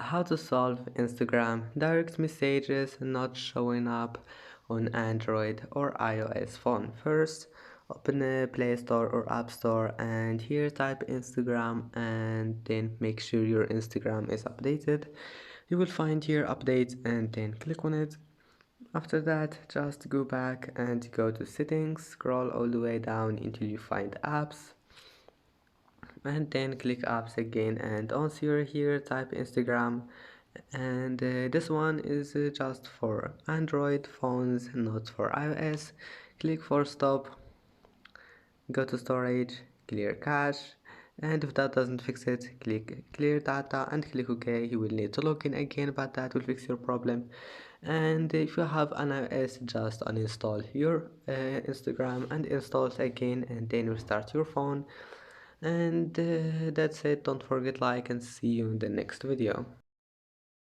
How to solve Instagram direct messages not showing up on Android or iOS phone. First, open a Play Store or App Store and here type Instagram and then make sure your Instagram is updated. You will find here updates and then click on it. After that, just go back and go to settings, scroll all the way down until you find apps and then click apps again, and once you're here type Instagram, and this one is just for Android phones, not for iOS. Click for stop, go to storage, clear cache, and if that doesn't fix it, click clear data and click OK. You will need to log in again, but that will fix your problem. And if you have an iOS, just uninstall your Instagram and install it again, and then restart your phone. And that's it. Don't forget like and see you in the next video.